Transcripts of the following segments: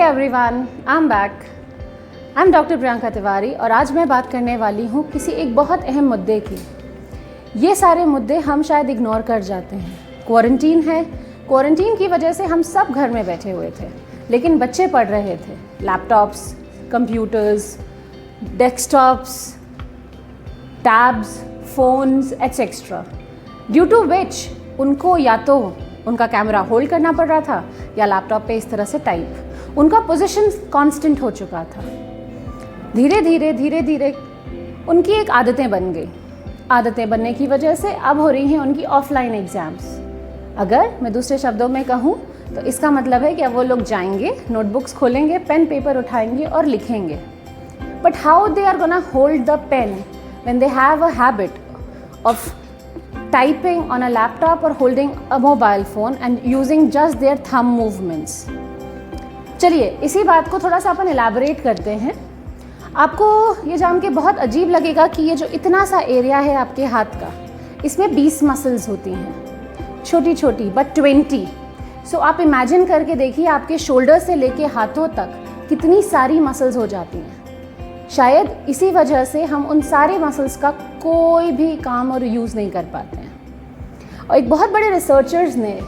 Everyone, I am back. I am doctor Priyanka Tiwari और आज मैं बात करने वाली हूँ किसी एक बहुत अहम मुद्दे की। ये सारे मुद्दे हम शायद इग्नोर कर जाते हैं। क्वारंटीन है, क्वारंटीन की वजह से हम सब घर में बैठे हुए थे, लेकिन बच्चे पढ़ रहे थे laptops, computers, desktops, tabs, phones etcetera, due to which उनको या तो उनका कैमरा होल्ड करना पड़ रहा था या लैपटॉप पे इस तरह से टाइप। उनका पोजीशन कांस्टेंट हो चुका था। धीरे धीरे उनकी एक आदतें बन गई। आदतें बनने की वजह से अब हो रही हैं उनकी ऑफलाइन एग्ज़ाम्स। अगर मैं दूसरे शब्दों में कहूँ तो इसका मतलब है कि अब वो लोग जाएंगे, नोटबुक्स खोलेंगे, पेन पेपर उठाएंगे और लिखेंगे। But how they are gonna hold the pen when they have a habit of typing on a laptop or holding a mobile phone and using just their thumb movements। चलिए इसी बात को थोड़ा सा अपन elaborate करते हैं। आपको ये जान के बहुत अजीब लगेगा कि ये जो इतना सा एरिया है आपके हाथ का, इसमें 20 मसल्स होती हैं, छोटी छोटी बट 20। सो आप इमेजिन करके देखिए आपके शोल्डर से लेके हाथों तक कितनी सारी मसल्स हो जाती हैं। शायद इसी वजह से हम उन सारे मसल्स का कोई भी काम और यूज़ नहीं कर पाते हैं। और एक बहुत बड़े रिसर्चर्स ने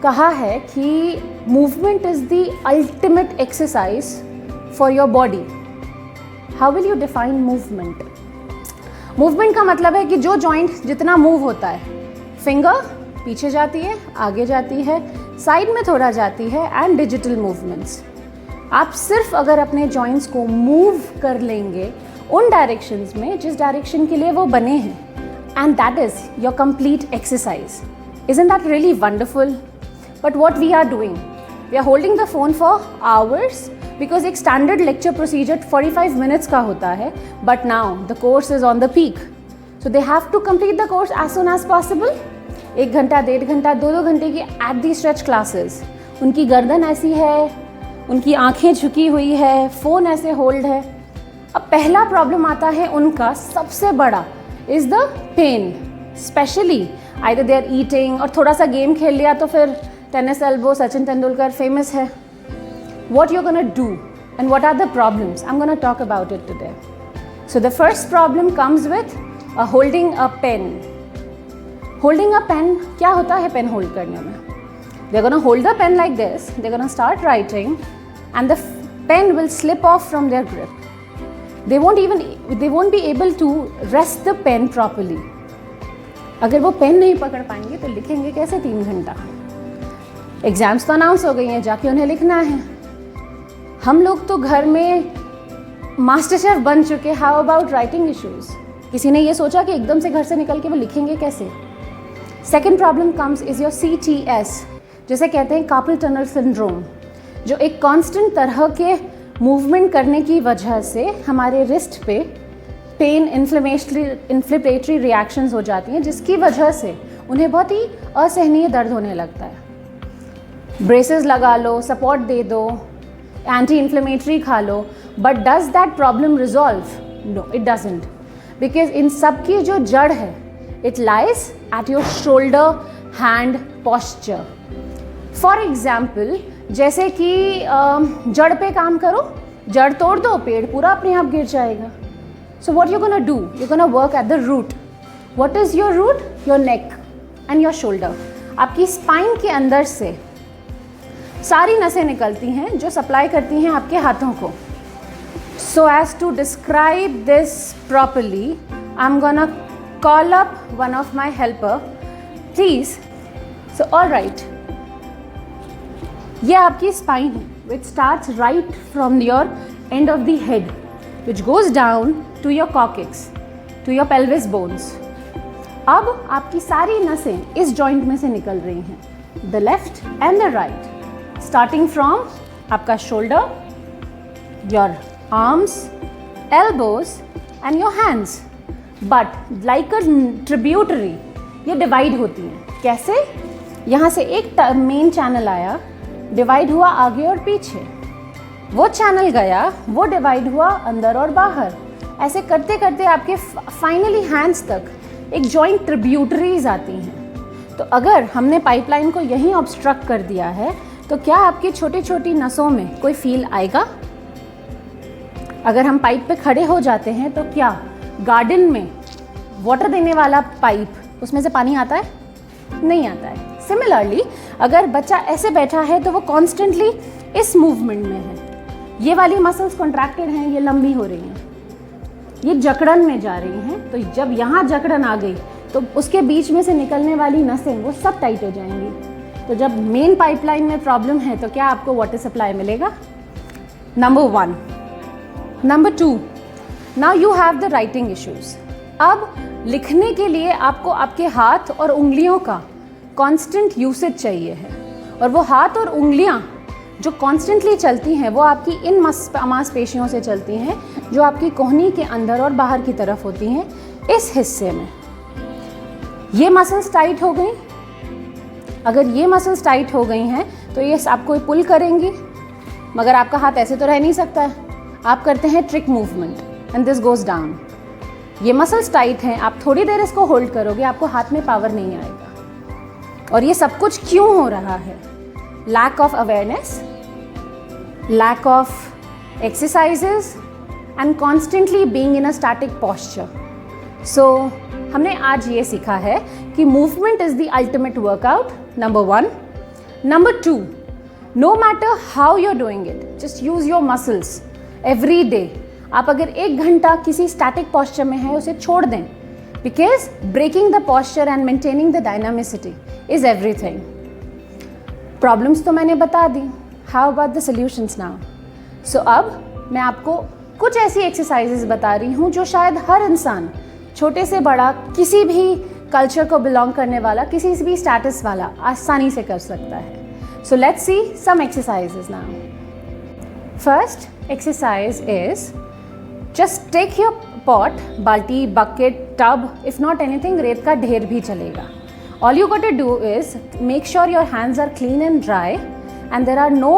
कहा है कि movement is the ultimate exercise for your body. How will you define movement? Movement का मतलब है कि जो जॉइंट जितना मूव होता है, फिंगर पीछे जाती है, आगे जाती है, साइड में थोड़ा जाती है, एंड डिजिटल मूवमेंट्स। आप सिर्फ अगर अपने जॉइंट्स को मूव कर लेंगे उन डायरेक्शंस में जिस डायरेक्शन के लिए वो बने हैं, and that is your complete exercise. Isn't that really wonderful? But what we are doing, we are holding the phone for hours because एक स्टैंडर्ड लेक्चर प्रोसीजर 45 मिनट्स का होता है, but now the course is on the peak, so they have to complete the course as soon as possible. 1 घंटा, 1.5 घंटा, 2 घंटे की at the stretch classes. उनकी गर्दन ऐसी है, उनकी आंखें झुकी हुई है, फ़ोन ऐसे होल्ड है। अब पहला प्रॉब्लम आता है उनका सबसे बड़ा is the pain, specially either they are eating और थोड़ा सा गेम खेल लिया तो फिर tennis elbow, Sachin Tendulkar famous है। What you gonna do and what are the problems? I am gonna talk about it today. So the first problem comes with holding a pen. Holding a pen क्या होता है pen hold करने में? They're going to hold the pen like this, they're going to start writing and the pen will slip off from their grip. They won't be able to rest the pen properly. अगर वो pen नहीं पकड़ पाएंगे तो लिखेंगे कैसे 3 घंटा? Exams तो अनाउंस हो गई हैं, जाके उन्हें लिखना है। हम लोग तो घर में मास्टर शेफ बन चुके। How about writing issues? किसी ने ये सोचा कि एकदम से घर से निकल के वो लिखेंगे कैसे? Second problem comes is your CTS, जैसे कहते हैं कार्पल टनल सिंड्रोम, जो एक कांस्टेंट तरह के मूवमेंट करने की वजह से हमारे रिस्ट पे पेन, इन्फ्लेमेटरी रिएक्शंस हो जाती हैं, जिसकी वजह से उन्हें बहुत ही असहनीय दर्द होने लगता है। ब्रेसेस लगा लो, सपोर्ट दे दो, एंटी इन्फ्लेमेटरी खा लो, but does that problem resolve? No, it doesn't, because in सब की जो जड़ है it lies at your shoulder hand posture. For example, जैसे कि जड़ पे काम करो, जड़ तोड़ दो, पेड़ पूरा अपने आप गिर जाएगा। So what you gonna do? You gonna work at the root. What is your root? Your neck and your shoulder. आपकी स्पाइन के अंदर से सारी नसें निकलती हैं जो सप्लाई करती हैं आपके हाथों को। So as to describe this properly, I am gonna call up one of my helper please. So all right, ये आपकी स्पाइन है which starts right from your end of the head which goes down to your coccyx, to your pelvis bones. अब आपकी सारी नसें इस joint में से निकल रही हैं, the left and the right, starting from आपका shoulder, your arms, elbows and your hands. But like a tributary ये डिवाइड होती हैं। कैसे? यहाँ से एक मेन चैनल आया, डिवाइड हुआ आगे और पीछे, वो चैनल गया, वो डिवाइड हुआ अंदर और बाहर। ऐसे करते करते आपके फाइनली हैंड्स तक एक जॉइंट ट्रिब्यूटरीज आती हैं। तो अगर हमने पाइपलाइन को यहीं ऑब्स्ट्रक्ट कर दिया है तो क्या आपकी छोटी छोटी नसों में कोई फील आएगा? अगर हम पाइप पे खड़े हो जाते हैं तो क्या गार्डन में वाटर देने वाला पाइप, उसमें से पानी आता है? नहीं आता है। सिमिलरली अगर बच्चा ऐसे बैठा है तो वो कॉन्स्टेंटली इस मूवमेंट में है, ये वाली मसल्स कॉन्ट्रैक्टेड हैं, ये लंबी हो रही हैं, ये जकड़न में जा रही हैं। तो जब यहाँ जकड़न आ गई तो उसके बीच में से निकलने वाली नसें वो सब टाइट हो जाएंगी। तो जब मेन पाइपलाइन में प्रॉब्लम है तो क्या आपको वाटर सप्लाई मिलेगा? Number 1। Number 2, now you have the writing issues. अब लिखने के लिए आपको आपके हाथ और उंगलियों का कांस्टेंट यूसेज चाहिए है, और वो हाथ और उंगलियां जो कॉन्स्टेंटली चलती हैं वो आपकी इन मांसपेशियों से चलती हैं जो आपकी कोहनी के अंदर और बाहर की तरफ होती हैं। इस हिस्से में ये मसल्स टाइट हो गई। अगर ये मसल्स टाइट हो गई हैं तो ये आपको पुल करेंगी, मगर आपका हाथ ऐसे तो रह नहीं सकता है। आप करते हैं trick movement and this goes down. ये मसल्स टाइट हैं, आप थोड़ी देर इसको होल्ड करोगे, आपको हाथ में पावर नहीं आएगा। और ये सब कुछ क्यों हो रहा है? Lack of awareness, lack of exercises and constantly being in a static posture. So हमने आज ये सीखा है कि movement is the ultimate workout, number 1। Number 2, no matter how you are doing it, just use your muscles every day. आप अगर 1 घंटा किसी स्टैटिक पोस्चर में है उसे छोड़ दें, because breaking the posture and maintaining the dynamicity is everything. Problems तो मैंने बता दी, how about the solutions now? So अब मैं आपको कुछ ऐसी एक्सरसाइजेस बता रही हूँ जो शायद हर इंसान, छोटे से बड़ा, किसी भी कल्चर को बिलोंग करने वाला, किसी भी स्टेटस वाला आसानी से कर सकता है। So let's see some exercises now. First exercise is just take your pot, balti, bucket, tub, if not anything, रेत का ढेर भी चलेगा। All you got to do is make sure your hands are clean and dry and there are no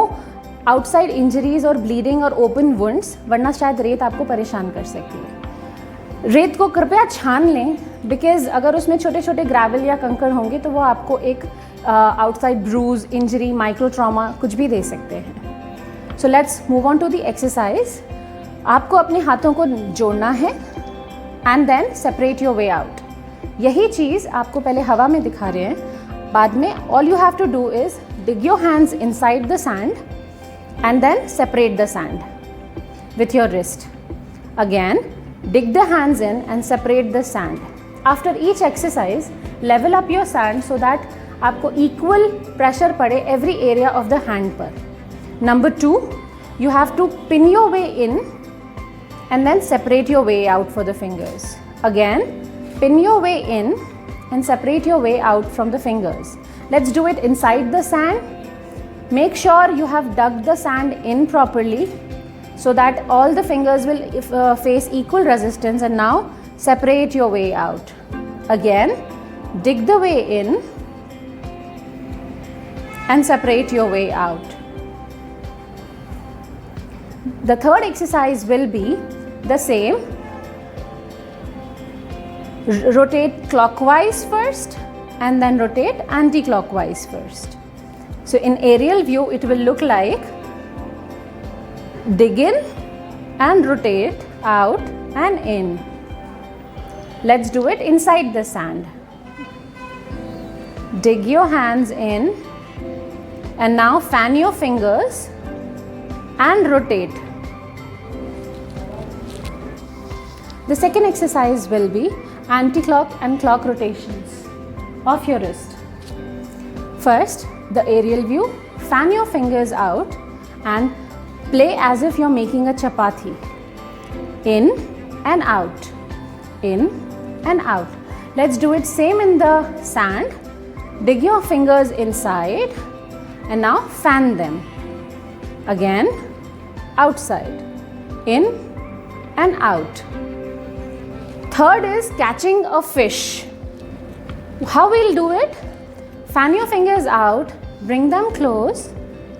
outside injuries or bleeding or open wounds, वरना शायद रेत आपको परेशान कर सकती है। रेत को कृपया छान लें, बिकॉज अगर उसमें छोटे छोटे ग्रेवल या कंकड़ होंगे तो वो आपको एक outside bruise, injury, micro trauma कुछ भी दे सकते हैं। So let's move on to the exercise. आपको अपने हाथों को जोड़ना है and then separate your way out. यही चीज़ आपको पहले हवा में दिखा रहे हैं, बाद में all you have to do is dig your hands inside the sand and then separate the sand with your wrist. Again dig the hands in and separate the sand. After each exercise, level up your sand so that आपको equal pressure पड़े every area of the hand पर. Number 2, you have to pin your way in and then separate your way out for the fingers. Again, pin your way in and separate your way out from the fingers. Let's do it inside the sand. Make sure you have dug the sand in properly so that all the fingers will face equal resistance, and now separate your way out. Again, dig the way in and separate your way out. The third exercise will be the same. Rotate clockwise first and then rotate anti-clockwise first. So in aerial view it will look like dig in and rotate out and in. Let's do it inside the sand. Dig your hands in and now fan your fingers and rotate. The second exercise will be anti-clock and clock rotations of your wrist. First, the aerial view, fan your fingers out and play as if you're making a chapati. In and out, in and out. Let's do it same in the sand. Dig your fingers inside and now fan them. Again, outside, in and out. Third is catching a fish. How we'll do it? Fan your fingers out, bring them close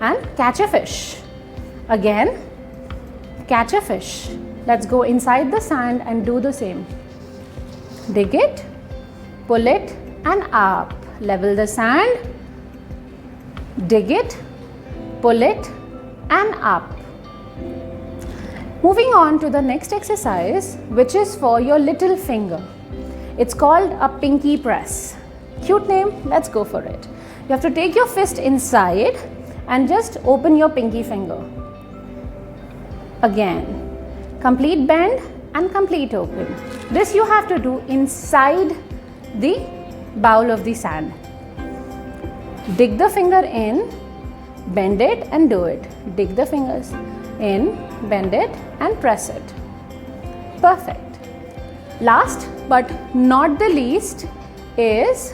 and catch a fish. Again, catch a fish. Let's go inside the sand and do the same. Dig it, pull it and up. Level the sand, dig it, pull it and up. Moving on to the next exercise, which is for your little finger. It's called a pinky press. Cute name, let's go for it. You have to take your fist inside and just open your pinky finger. Again, complete bend and complete open. This you have to do inside the bowl of the sand. Dig the finger in, bend it and do it. Dig the fingers in, bend it and press it. Perfect. Last but not the least is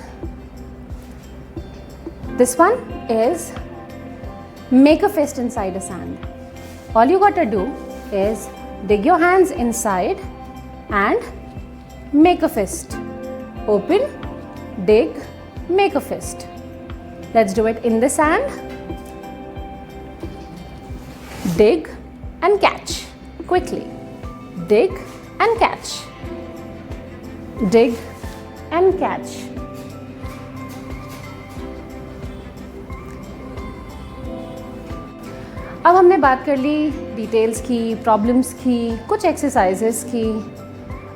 this one is make a fist inside a sand. All you got to do is dig your hands inside and make a fist. Open, dig, make a fist. Let's do it in the sand. Dig and catch quickly. Dig and catch. Dig and catch. अब हमने बात कर ली details की, problems की, कुछ exercises की,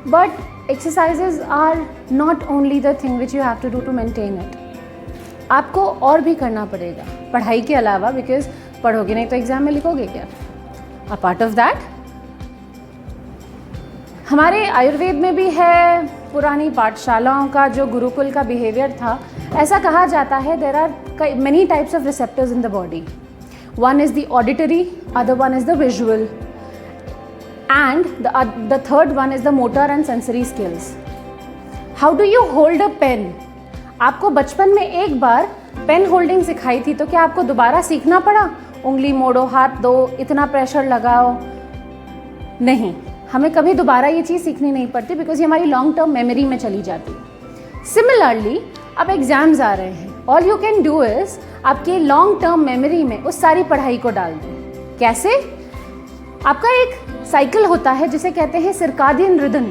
but exercises are not only the thing which you have to do to maintain it. आपको और भी करना पड़ेगा पढ़ाई के अलावा, बिकॉज पढ़ोगे नहीं तो एग्जाम में लिखोगे क्या. अ पार्ट ऑफ दैट हमारे आयुर्वेद में भी है, पुरानी पाठशालाओं का जो गुरुकुल का बिहेवियर था, ऐसा कहा जाता है there are many types of receptors in the body. One is the auditory, other one is the visual, and the third one is the motor and sensory skills. How do you hold a pen? आपको बचपन में एक बार pen holding सिखाई थी, तो क्या आपको दोबारा सीखना पड़ा? उंगली मोड़ो, हाथ दो, इतना प्रेशर लगाओ? नहीं, हमें कभी दोबारा ये चीज़ सीखनी नहीं पड़ती, बिकॉज ये हमारी लॉन्ग टर्म मेमोरी में चली जाती है. सिमिलरली अब एग्जाम्स आ रहे हैं. All you can do is आपके लॉन्ग टर्म मेमोरी में उस सारी पढ़ाई को डाल दें. कैसे? आपका एक साइकिल होता है जिसे कहते हैं circadian rhythm.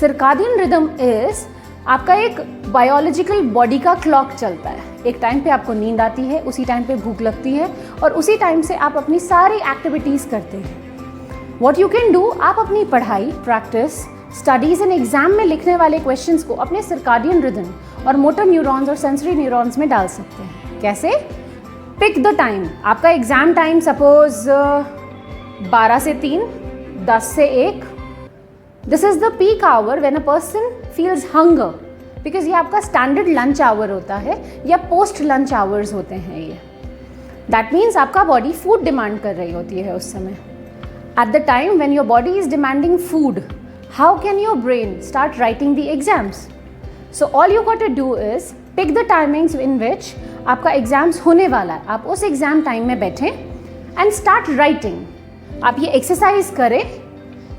Circadian rhythm is आपका एक बायोलॉजिकल बॉडी का क्लॉक चलता है. एक टाइम पे आपको नींद आती है, उसी टाइम पे भूख लगती है, और उसी टाइम से आप अपनी सारी एक्टिविटीज़ करते हैं. व्हाट यू कैन डू, आप अपनी पढ़ाई, प्रैक्टिस, स्टडीज़ एंड एग्जाम में लिखने वाले क्वेश्चंस को अपने सर्काडियन रिदम और मोटर न्यूरॉन्स और सेंसरी न्यूरॉन्स में डाल सकते हैं. कैसे? Pick the time. आपका एग्जाम टाइम सपोज 12 से 3, 10 से 1. This is the peak hour when a person feels hunger, because ये आपका स्टैंडर्ड लंच आवर होता है या पोस्ट लंच आवर्स होते हैं ये. दैट मीन्स आपका बॉडी फूड डिमांड कर रही होती है उस समय. At the time when your body is demanding food, how can your brain start writing the exams? So all you got to do is pick the timings in which आपका exams होने वाला है. आप उस एग्जाम टाइम में बैठें and start writing. आप ये एक्सरसाइज करें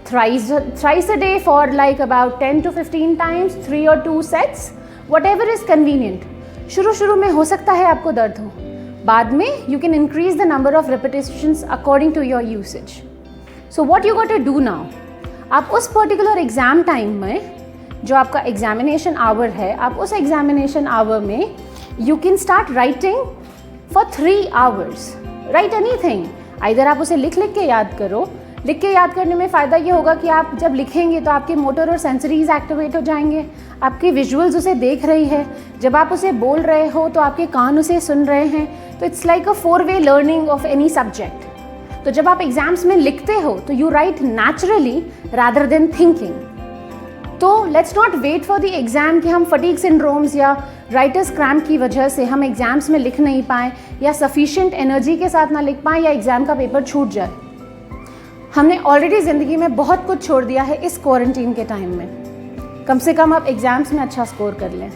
thrice a day for like about 10 to 15 times, 3 or 2 sets, whatever is convenient. शुरू में हो सकता है आपको दर्द हो, बाद में you can increase the number of repetitions according to your usage. So what you got to do now, आप उस particular exam time में जो आपका एग्जामिनेशन आवर है, आप उस एग्जामिनेशन आवर में you can start writing for 3 hours. Write anything. Either आप उसे लिख के याद करो. लिख के याद करने में फ़ायदा ये होगा कि आप जब लिखेंगे तो आपके मोटर और सेंसरीज एक्टिवेट हो जाएंगे, आपके विजुअल्स उसे देख रही है, जब आप उसे बोल रहे हो तो आपके कान उसे सुन रहे हैं. तो it's like a 4-way learning of any subject. तो जब आप एग्जाम्स में लिखते हो तो you write naturally rather than thinking. तो let's not wait for the exam कि हम फटीग सिंड्रोम्स या राइटर्स क्रैम्प की वजह से हम एग्ज़ाम्स में लिख नहीं पाएँ, या सफिशिएंट एनर्जी के साथ ना लिख पाएँ, या एग्ज़ाम का पेपर छूट जाए. हमने ऑलरेडी ज़िंदगी में बहुत कुछ छोड़ दिया है इस क्वारंटीन के टाइम में. कम से कम आप एग्ज़ाम्स में अच्छा स्कोर कर लें.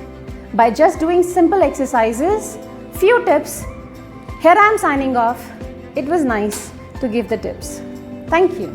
By just doing simple exercises, few tips. Here I am signing off. It was nice to give the tips. Thank you.